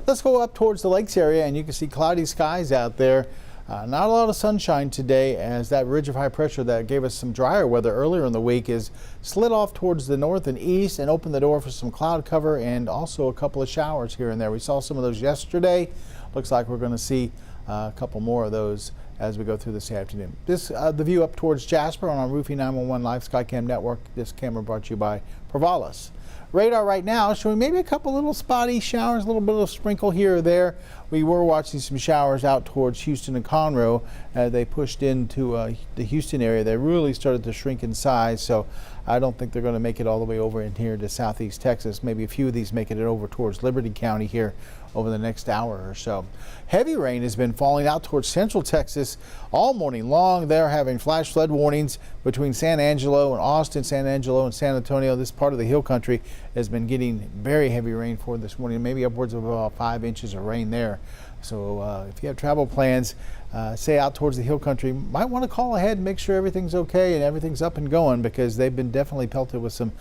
Let's go up towards the lakes area, and you can see cloudy skies out there. Not a lot of sunshine today, as that ridge of high pressure that gave us some drier weather earlier in the week is slid off towards the north and east and opened the door for some cloud cover and also a couple of showers here and there. We saw some of those yesterday. Looks like we're going to see a couple more of those as we go through this afternoon. The view up towards Jasper on our Roofing 911 Live Skycam network. This camera brought to you by Provalis. Radar right now showing maybe a couple little spotty showers, a little bit of sprinkle here or there. We were watching some showers out towards Houston and Conroe. They pushed into the Houston area. They really started to shrink in size, so I don't think they're going to make it all the way over in here to southeast Texas. Maybe a few of these making it over towards Liberty County here over the next hour or so. Heavy rain has been falling out towards central Texas all morning long. They're having flash flood warnings between San Angelo and Austin, San Angelo and San Antonio. This part of the hill country has been getting very heavy rain for this morning, maybe upwards of about 5 inches of rain there. So if you have travel plans, say out towards the hill country, might want to call ahead and make sure everything's okay and everything's up and going, because they've been definitely pelted with some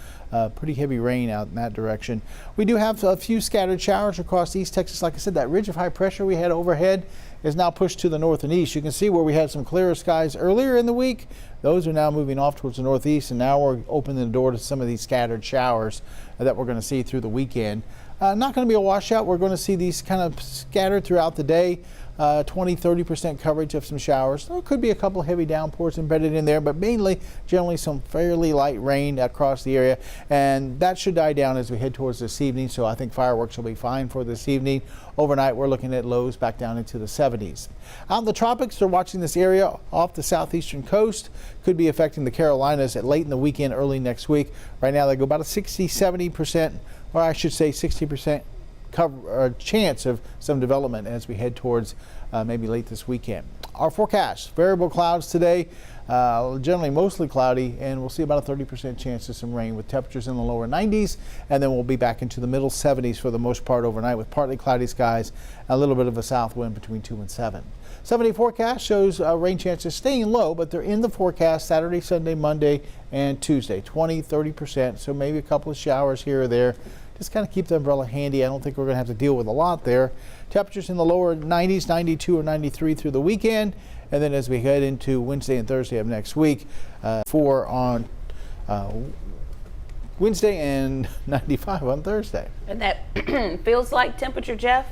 pretty heavy rain out in that direction. We do have a few scattered showers across East Texas. Like I said, that ridge of high pressure we had overhead is now pushed to the north and east. You can see where we had some clearer skies earlier in the week. Those are now moving off towards the northeast, and now we're opening the door to some of these scattered showers that we're going to see through the weekend. Not going to be a washout. We're going to see these kind of scattered throughout the day. 20-30% coverage of some showers. There could be a couple heavy downpours embedded in there, but mainly generally some fairly light rain across the area, and that should die down as we head towards this evening. So I think fireworks will be fine for this evening. Overnight, we're looking at lows back down into the 70s. Out in the tropics, they're watching this area off the southeastern coast. Could be affecting the Carolinas at late in the weekend, early next week. Right now, they go about a 60-70%, or I should say 60% chance of some development as we head towards maybe late this weekend. Our forecast: variable clouds today, generally mostly cloudy, and we'll see about a 30% chance of some rain with temperatures in the lower 90s, and then we'll be back into the middle 70s for the most part overnight with partly cloudy skies and a little bit of a south wind between 2 and 7. 7-day forecast shows rain chances staying low, but they're in the forecast Saturday, Sunday, Monday, and Tuesday, 20-30%, so maybe a couple of showers here or there. Just kind of keep the umbrella handy. I don't think we're going to have to deal with a lot there. Temperatures in the lower 90s, 92 or 93 through the weekend. And then as we head into Wednesday and Thursday of next week, 4 on Wednesday and 95 on Thursday. And that feels like temperature, Jeff?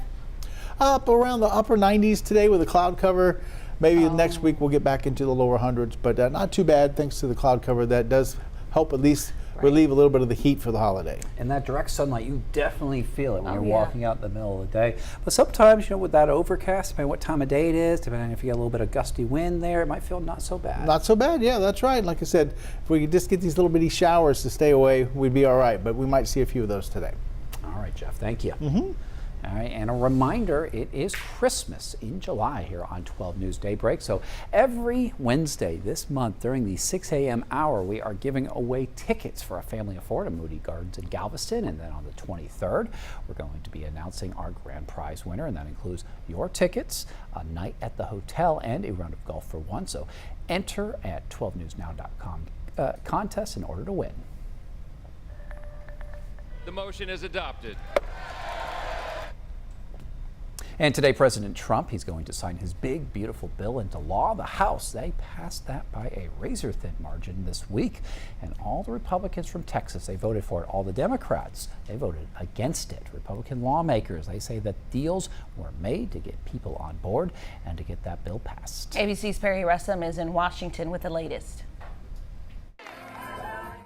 Up around the upper 90s today with a cloud cover. Maybe next week we'll get back into the lower hundreds, but not too bad thanks to the cloud cover. That does help at least relieve a little bit of the heat for the holiday. And that direct sunlight, you definitely feel it when you're walking out in the middle of the day. But sometimes, with that overcast, depending on what time of day it is, depending if you get a little bit of gusty wind there, it might feel not so bad. Not so bad, yeah, that's right. Like I said, if we could just get these little bitty showers to stay away, we'd be all right. But we might see a few of those today. All right, Jeff, thank you. All right, and a reminder, it is Christmas in July here on 12 News Daybreak. So every Wednesday this month during the 6 a.m. hour, we are giving away tickets for a family of 4 to Moody Gardens in Galveston. And then on the 23rd, we're going to be announcing our grand prize winner, and that includes your tickets, a night at the hotel, and a round of golf for one. So enter at 12newsnow.com contest in order to win. The motion is adopted. And today, President Trump, he's going to sign his big, beautiful bill into law. The House, they passed that by a razor-thin margin this week. And all the Republicans from Texas, they voted for it. All the Democrats, they voted against it. Republican lawmakers, they say that deals were made to get people on board and to get that bill passed. ABC's Perry Russum is in Washington with the latest.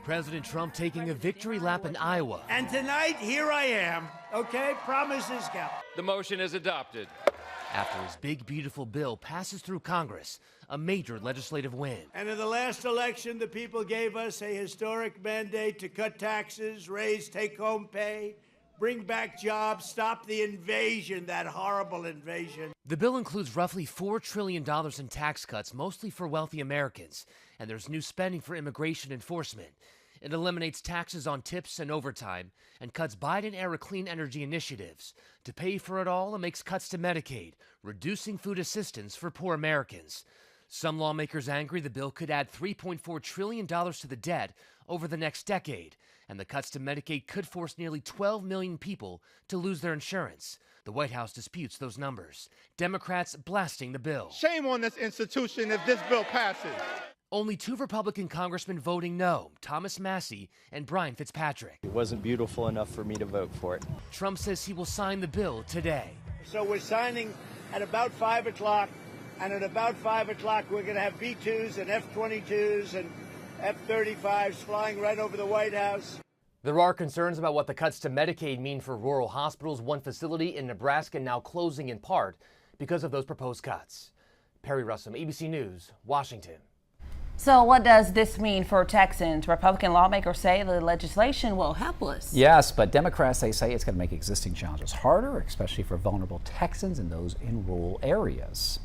President Trump taking a victory lap in Iowa. And tonight, here I am. Okay, promises count. The motion is adopted. After his big, beautiful bill passes through Congress, a major legislative win. And in the last election, the people gave us a historic mandate to cut taxes, raise take-home pay, bring back jobs, stop the invasion, that horrible invasion. The bill includes roughly $4 trillion in tax cuts, mostly for wealthy Americans, and there's new spending for immigration enforcement. It eliminates taxes on tips and overtime and cuts Biden-era clean energy initiatives. To pay for it all, it makes cuts to Medicaid, reducing food assistance for poor Americans. Some lawmakers angry the bill could add $3.4 trillion to the debt over the next decade, and the cuts to Medicaid could force nearly 12 million people to lose their insurance. The White House disputes those numbers. Democrats blasting the bill. Shame on this institution if this bill passes. Only 2 Republican congressmen voting no, Thomas Massie and Brian Fitzpatrick. It wasn't beautiful enough for me to vote for it. Trump says he will sign the bill today. So we're signing at about 5 o'clock, and at about 5 o'clock we're going to have B-2s and F-22s and F-35s flying right over the White House. There are concerns about what the cuts to Medicaid mean for rural hospitals. One facility in Nebraska now closing in part because of those proposed cuts. Perry Russum, ABC News, Washington. So what does this mean for Texans? Republican lawmakers say the legislation will help us. Yes, but Democrats, they say it's going to make existing challenges harder, especially for vulnerable Texans and those in rural areas.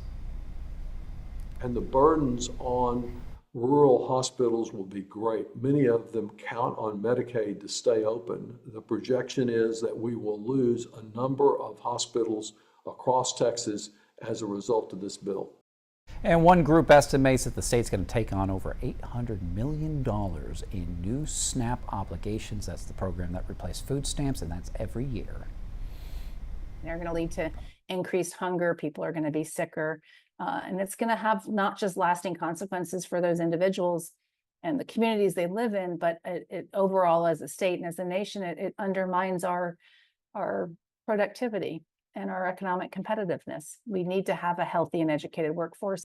And the burdens on rural hospitals will be great. Many of them count on Medicaid to stay open. The projection is that we will lose a number of hospitals across Texas as a result of this bill. And one group estimates that the state's going to take on over $800 million in new SNAP obligations. That's the program that replaced food stamps, and that's every year. They're going to lead to increased hunger. People are going to be sicker. And it's going to have not just lasting consequences for those individuals and the communities they live in, but it overall as a state and as a nation, it undermines our productivity and our economic competitiveness. We need to have a healthy and educated workforce.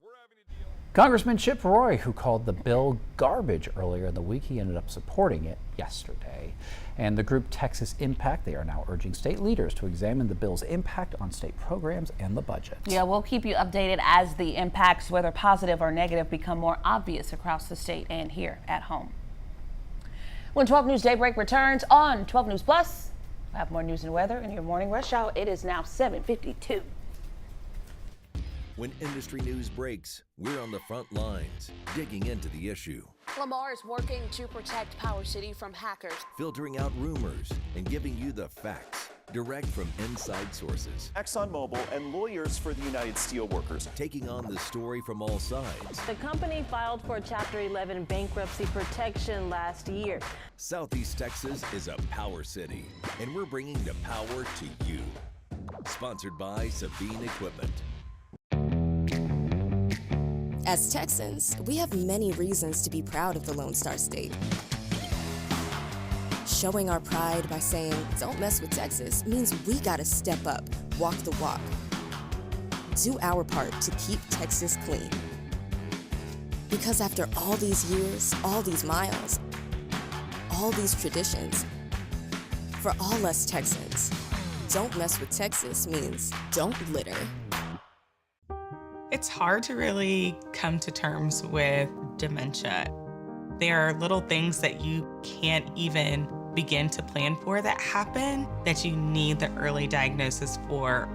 Congressman Chip Roy, who called the bill garbage earlier in the week, he ended up supporting it yesterday. And the group Texas Impact, they are now urging state leaders to examine the bill's impact on state programs and the budget. Yeah, we'll keep you updated as the impacts, whether positive or negative, become more obvious across the state and here at home. When 12 News Daybreak returns on 12 News Plus, we'll have more news and weather in your morning rush hour. It is now 7:52. When industry news breaks, we're on the front lines, digging into the issue, Lamar is working to protect Power City from hackers, filtering out rumors, and giving you the facts, direct from inside sources. ExxonMobil and lawyers for the United Steelworkers Taking on the story from all sides. The company filed for Chapter 11 bankruptcy protection last year. Southeast Texas is a power city, and we're bringing the power to you. Sponsored by Sabine Equipment. As Texans, we have many reasons to be proud of the Lone Star State. Showing our pride by saying, "Don't mess with Texas," means we gotta step up, walk the walk. Do our part to keep Texas clean. Because after all these years, all these miles, all these traditions, for all us Texans, "Don't mess with Texas" means don't litter. It's hard to really come to terms with dementia. There are little things that you can't even begin to plan for that happen that you need the early diagnosis for.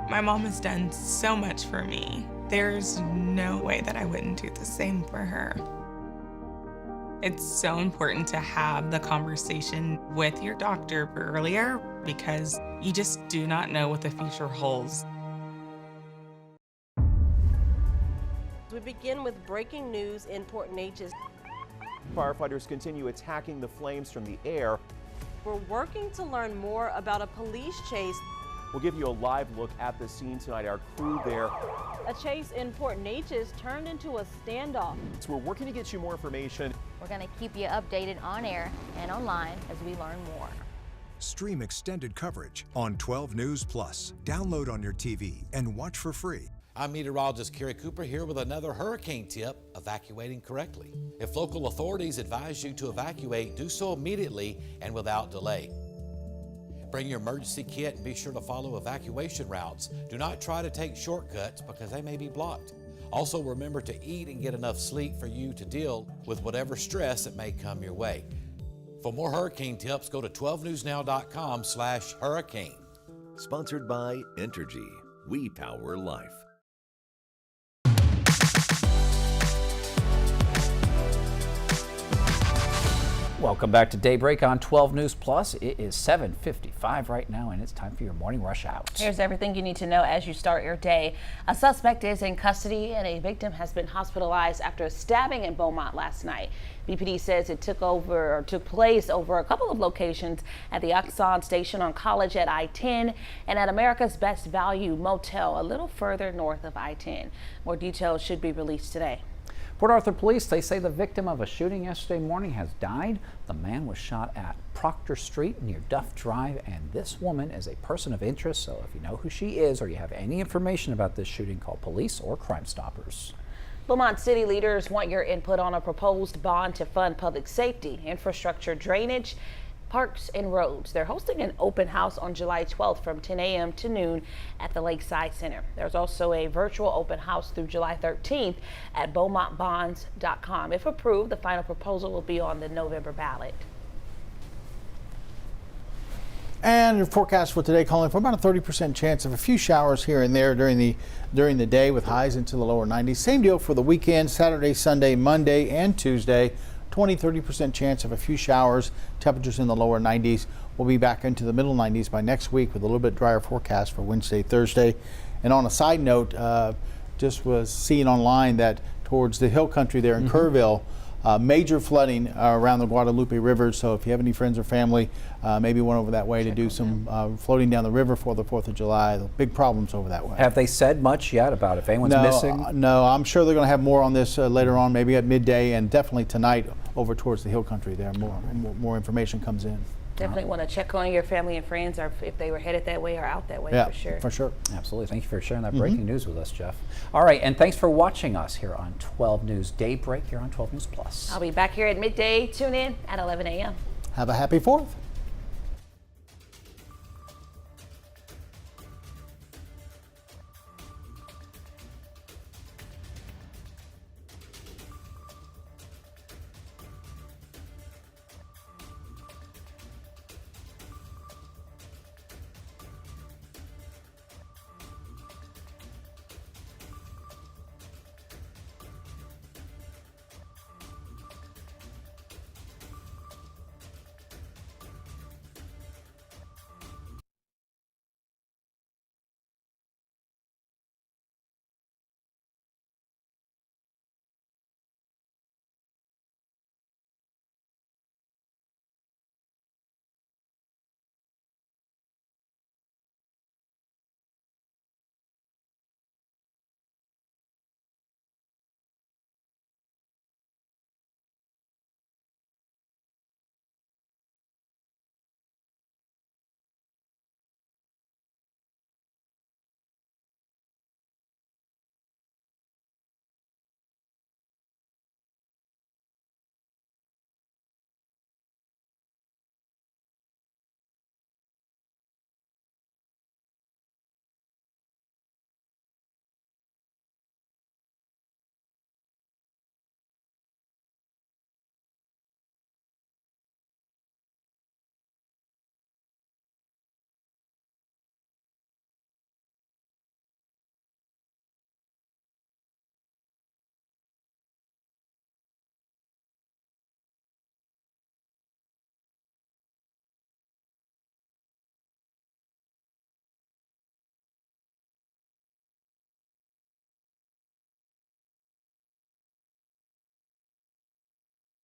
My mom has done so much for me. There's no way that I wouldn't do the same for her. It's so important to have the conversation with your doctor earlier because you just do not know what the future holds. We begin with breaking news in Port Neches. Firefighters continue attacking the flames from the air. We're working to learn more about a police chase. We'll give you a live look at the scene tonight. Our crew there. A chase in Port Neches turned into a standoff. So we're working to get you more information. We're going to keep you updated on air and online as we learn more. Stream extended coverage on 12 News Plus. Download on your TV and watch for free. I'm meteorologist Kerry Cooper here with another hurricane tip, evacuating correctly. If local authorities advise you to evacuate, do so immediately and without delay. Bring your emergency kit and be sure to follow evacuation routes. Do not try to take shortcuts because they may be blocked. Also remember to eat and get enough sleep for you to deal with whatever stress that may come your way. For more hurricane tips, go to 12newsnow.com/hurricane. Sponsored by Entergy. We power life. Welcome back to Daybreak on 12 News Plus. It is 7:55 right now, and it's time for your morning rush out. Here's everything you need to know as you start your day. A suspect is in custody, and a victim has been hospitalized after a stabbing in Beaumont last night. BPD says it took place over a couple of locations at the Oxon station on College at I-10 and at America's Best Value Motel a little further north of I-10. More details should be released today. Port Arthur police, they say the victim of a shooting yesterday morning has died. The man was shot at Proctor Street near Duff Drive, and this woman is a person of interest. So if you know who she is or you have any information about this shooting, call police or Crime Stoppers. Beaumont city leaders want your input on a proposed bond to fund public safety, infrastructure, drainage, parks and roads. They're hosting an open house on July 12th from 10 a.m. to noon at the Lakeside Center. There's also a virtual open house through July 13th at Beaumont.bonds.com. If approved, the final proposal will be on the November ballot. And your forecast for today calling for about a 30% chance of a few showers here and there during the day with highs into the lower 90s. Same deal for the weekend, Saturday, Sunday, Monday, and Tuesday. 20-30% chance of a few showers. Temperatures in the lower 90s. We'll be back into the middle 90s by next week with a little bit drier forecast for Wednesday, Thursday. And on a side note, just was seeing online that towards the hill country there in Kerrville, major flooding around the Guadalupe River. So if you have any friends or family, maybe went over that way to do some floating down the river for the 4th of July. Big problems over that way. Have they said much yet about if anyone's missing? No, I'm sure they're going to have more on this later on, maybe at midday, and definitely tonight over towards the hill country there. More information comes in. Definitely want to check on your family and friends, or if they were headed that way or out that way, yeah, for sure. For sure. Absolutely. Thank you for sharing that breaking news with us, Jeff. All right, and thanks for watching us here on 12 News Daybreak here on 12 News Plus. I'll be back here at midday. Tune in at 11 a.m. Have a happy 4th.